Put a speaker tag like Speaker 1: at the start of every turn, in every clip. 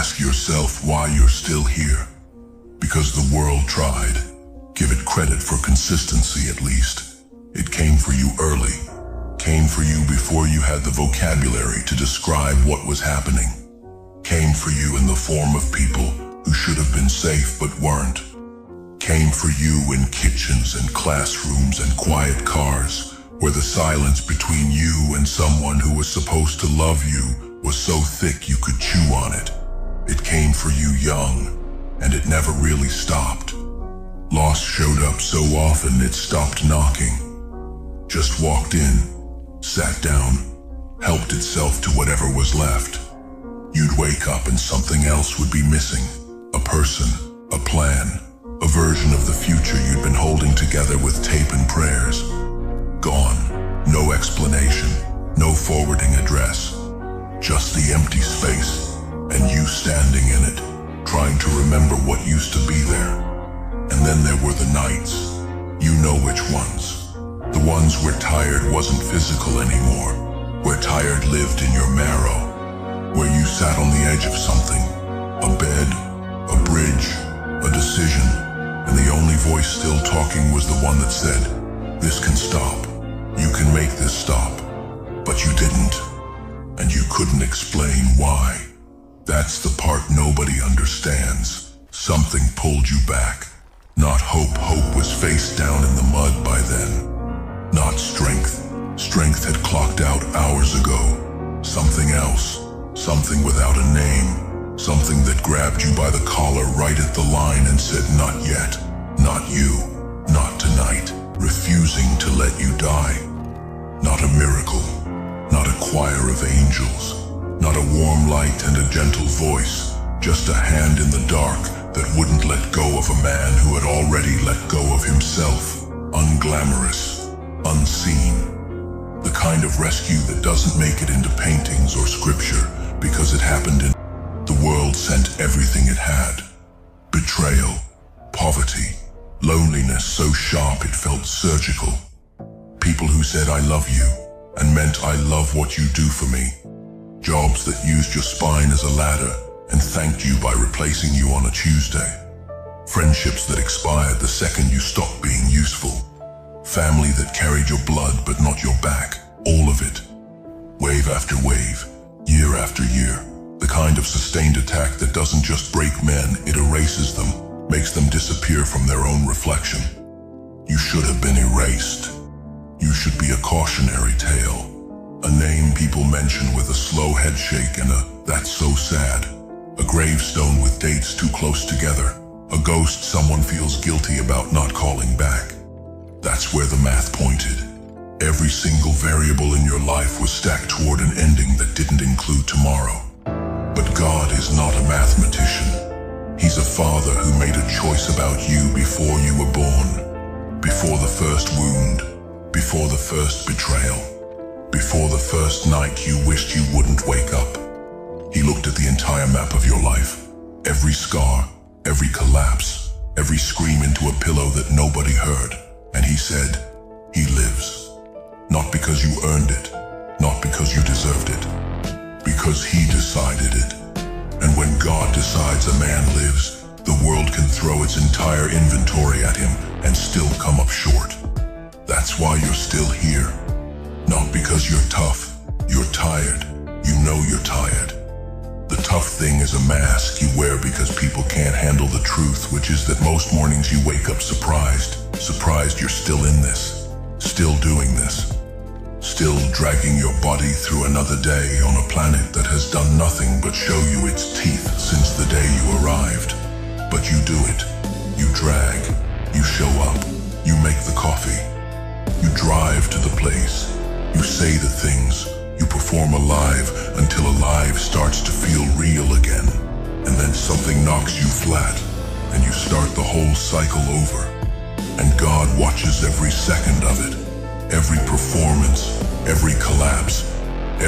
Speaker 1: ask yourself why you're still here. Because the world tried. Give it credit for consistency at least. It came for you early. Came for you before you had the vocabulary to describe what was happening. Came for you in the form of people who should have been safe but weren't. Came for you in kitchens and classrooms and quiet cars, where the silence between you and someone who was supposed to love you was so thick you could chew on it. It came for you young, and it never really stopped. Loss showed up so often it stopped knocking. Just walked in, sat down, helped itself to whatever was left. You'd wake up and something else would be missing. A person, a plan, a version of the future you'd been holding together with tape and prayers. Gone. No explanation, no forwarding address. Just the empty space, and you standing in it, trying to remember what used to be there. And then there were the nights. You know which ones. The ones where tired wasn't physical anymore, where tired lived in your marrow, where you sat on the edge of something, a bed, a bridge, a decision, and the only voice still talking was the one that said, "This can stop. You can make this stop." But you didn't, and you couldn't explain why. That's the part nobody understands. Something pulled you back. Not hope. Hope was face down in the mud by then. Not strength. Strength had clocked out hours ago. Something else. Something without a name. Something that grabbed you by the collar right at the line and said, "Not yet. Not you. Not tonight." Refusing to let you die. Not a miracle. Not a choir of angels. Not a warm light and a gentle voice. Just a hand in the dark that wouldn't let go of a man who had already let go of himself. Unglamorous. Unseen. The kind of rescue that doesn't make it into paintings or scripture because it happened in the world sent everything it had. Betrayal. Poverty. Loneliness so sharp it felt surgical. People who said "I love you" and meant "I love what you do for me." Jobs that used your spine as a ladder and thanked you by replacing you on a Tuesday. Friendships that expired the second you stopped being useful. Family that carried your blood but not your back. All of it. Wave after wave, year after year. The kind of sustained attack that doesn't just break men, it erases them. Makes them disappear from their own reflection. You should have been erased. You should be a cautionary tale. A name people mention with a slow head shake and a "that's so sad." A gravestone with dates too close together. A ghost someone feels guilty about not calling back. That's where the math pointed. Every single variable in your life was stacked toward an ending that didn't include tomorrow. But God is not a mathematician. He's a father who made a choice about you before you were born. Before the first wound. Before the first betrayal. Before the first night you wished you wouldn't wake up. He looked at the entire map of your life. Every scar, every collapse, every scream into a pillow that nobody heard. And he said, "He lives." Not because you earned it. Not because you deserved it. Because he decided it. And when God decides a man lives, the world can throw its entire inventory at him and still come up short. That's why you're still here. Not because you're tough. You're tired. You know you're tired. The tough thing is a mask you wear because people can't handle the truth, which is that most mornings you wake up surprised. Surprised you're still in this. Still doing this. Still dragging your body through another day on a planet that has done nothing but show you its teeth since the day you arrived. But you do it. You drag. You show up. You make the coffee. You drive to the place. You say the things. You perform alive until alive starts to feel real again. And then something knocks you flat, and you start the whole cycle over. And God watches every second of it. Every performance, every collapse,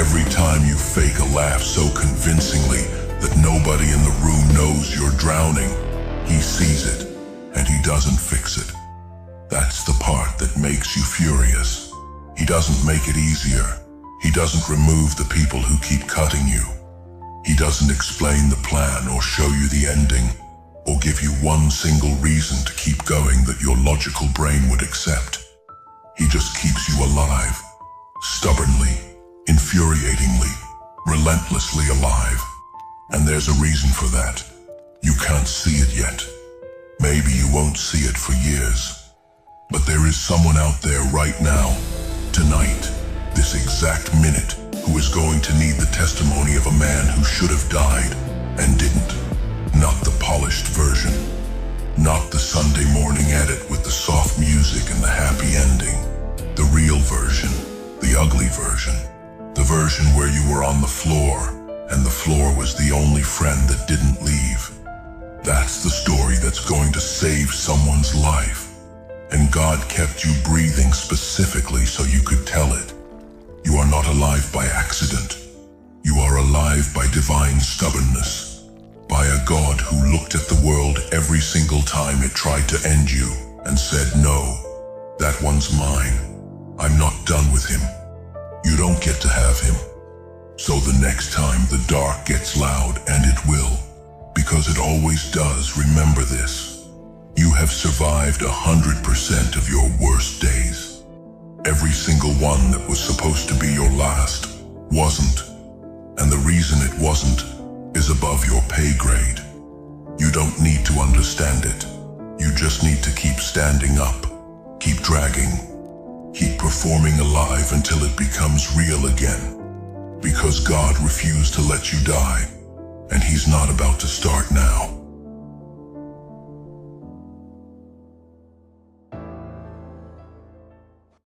Speaker 1: every time you fake a laugh so convincingly that nobody in the room knows you're drowning. He sees it, and he doesn't fix it. That's the part that makes you furious. He doesn't make it easier. He doesn't remove the people who keep cutting you. He doesn't explain the plan or show you the ending, or give you one single reason to keep going that your logical brain would accept. He just keeps you alive, stubbornly, infuriatingly, relentlessly alive. And there's a reason for that. You can't see it yet. Maybe you won't see it for years. But there is someone out there right now, tonight, this exact minute, who is going to need the testimony of a man who should have died and didn't. Not the polished version. Not the Sunday morning edit with the soft music and the happy ending. The real version. The ugly version. The version where you were on the floor, and the floor was the only friend that didn't leave. That's the story that's going to save someone's life. And God kept you breathing specifically so you could tell it. You are not alive by accident. You are alive by divine stubbornness. By a God who looked at the world every single time it tried to end you and said, no, that one's mine. I'm not done with him. You don't get to have him. So the next time the dark gets loud, and it will, because it always does, remember this. You have survived 100% of your worst days. Every single one that was supposed to be your last wasn't. And the reason it wasn't is above your pay grade. You don't need to understand it. You just need to keep standing up, keep dragging, keep performing alive until it becomes real again. Because God refused to let you die, and he's not about to start now.